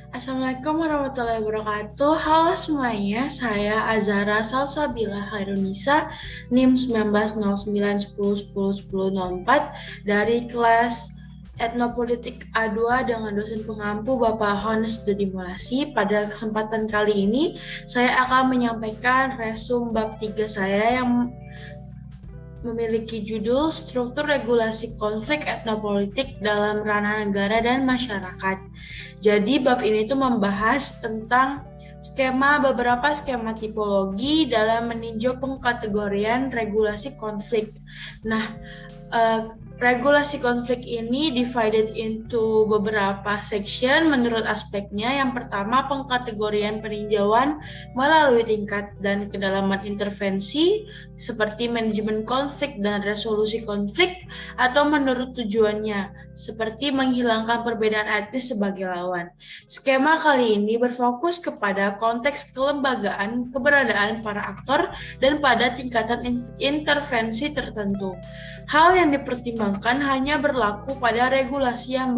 Assalamualaikum warahmatullahi wabarakatuh. Halo semuanya, saya Azara Salsabila Hairunisa, NIM 190910101004 dari kelas Etnopolitik A2 dengan dosen pengampu Bapak Honest Dodimulasi. Pada kesempatan kali ini, saya akan menyampaikan resum bab 3 saya yang memiliki judul Struktur Regulasi Konflik Etnopolitik dalam Ranah Negara dan Masyarakat. Jadi bab ini tuh membahas tentang beberapa skema tipologi dalam meninjau pengkategorian regulasi konflik. Nah, regulasi konflik ini divided into beberapa section menurut aspeknya. Yang pertama, pengkategorian peninjauan melalui tingkat dan kedalaman intervensi seperti manajemen konflik dan resolusi konflik, atau menurut tujuannya seperti menghilangkan perbedaan etnis sebagai lawan. Skema kali ini berfokus kepada konteks kelembagaan, keberadaan para aktor, dan pada tingkatan intervensi tertentu. Hal yang dipertimbangkan hanya berlaku pada regulasi yang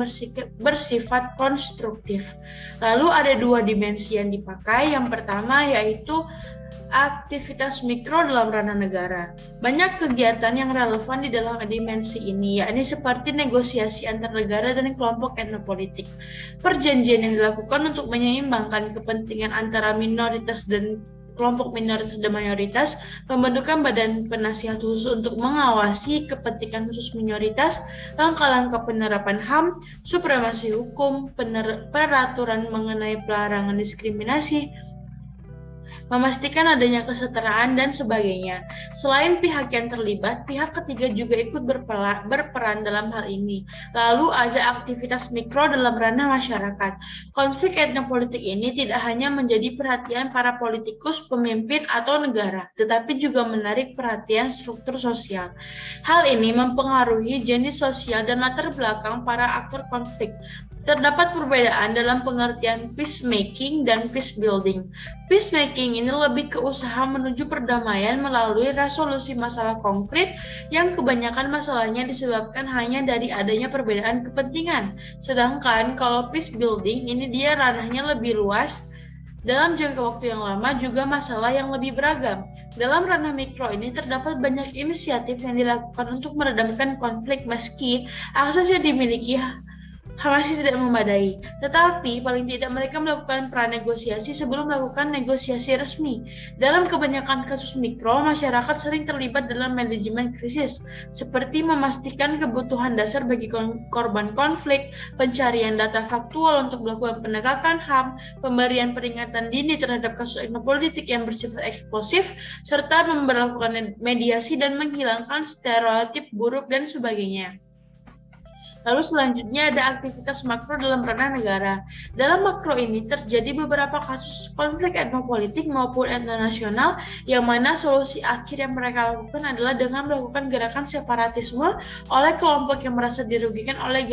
bersifat konstruktif. Lalu ada dua dimensi yang dipakai. Yang pertama yaitu aktivitas mikro dalam ranah negara. Banyak kegiatan yang relevan di dalam dimensi ini, yakni seperti negosiasi antar negara dan kelompok etnopolitik. Perjanjian yang dilakukan untuk menyeimbangkan kepentingan antara minoritas dan kelompok minoritas dan mayoritas, pembentukan badan penasihat khusus untuk mengawasi kepentingan khusus minoritas, langkah-langkah penerapan HAM, supremasi hukum, peraturan mengenai pelarangan diskriminasi, memastikan adanya kesetaraan, dan sebagainya. Selain pihak yang terlibat, pihak ketiga juga ikut berperan dalam hal ini. Lalu ada aktivitas mikro dalam ranah masyarakat. Konflik etnopolitik ini tidak hanya menjadi perhatian para politikus, pemimpin, atau negara, tetapi juga menarik perhatian struktur sosial. Hal ini mempengaruhi jenis sosial dan latar belakang para aktor konflik. Terdapat perbedaan dalam pengertian peacemaking dan peace building. Peacemaking ini lebih ke usaha menuju perdamaian melalui resolusi masalah konkret yang kebanyakan masalahnya disebabkan hanya dari adanya perbedaan kepentingan. Sedangkan kalau peace building ini dia ranahnya lebih luas, dalam jangka waktu yang lama juga masalah yang lebih beragam. Dalam ranah mikro ini terdapat banyak inisiatif yang dilakukan untuk meredamkan konflik meski akses yang dimiliki masih tidak memadai, tetapi paling tidak mereka melakukan pranegosiasi sebelum melakukan negosiasi resmi. Dalam kebanyakan kasus mikro, masyarakat sering terlibat dalam manajemen krisis, seperti memastikan kebutuhan dasar bagi korban konflik, pencarian data faktual untuk melakukan penegakan HAM, pemberian peringatan dini terhadap kasus etnopolitik yang bersifat eksplosif, serta memperlakukan mediasi dan menghilangkan stereotip buruk dan sebagainya. Lalu selanjutnya ada aktivitas makro dalam ranah negara. Dalam makro ini terjadi beberapa kasus konflik etnopolitik maupun etnonasional yang mana solusi akhir yang mereka lakukan adalah dengan melakukan gerakan separatisme oleh kelompok yang merasa dirugikan oleh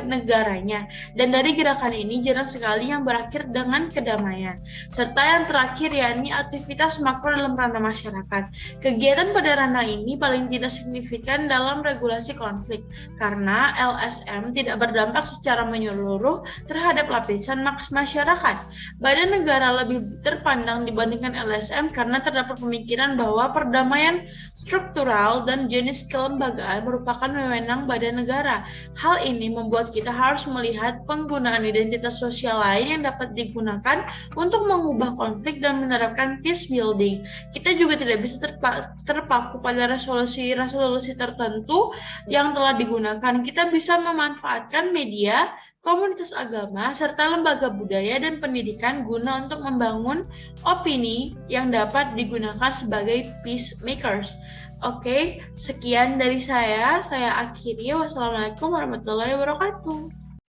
negaranya. Dan dari gerakan ini jarang sekali yang berakhir dengan kedamaian. Serta yang terakhir yakni aktivitas makro dalam ranah masyarakat. Kegiatan pada ranah ini paling tidak signifikan dalam regulasi konflik karena LSM tidak berdampak secara menyeluruh terhadap lapisan masyarakat. Badan negara lebih terpandang dibandingkan LSM karena terdapat pemikiran bahwa perdamaian struktural dan jenis kelembagaan merupakan wewenang badan negara. Hal ini membuat kita harus melihat penggunaan identitas sosial lain yang dapat digunakan untuk mengubah konflik dan menerapkan peace building. Kita juga tidak bisa terpaku pada resolusi tertentu yang telah digunakan. Kita bisa memanfaatkan media, komunitas agama, serta lembaga budaya dan pendidikan guna untuk membangun opini yang dapat digunakan sebagai peacemakers. Oke, sekian dari saya. Saya akhiri. Wassalamualaikum warahmatullahi wabarakatuh.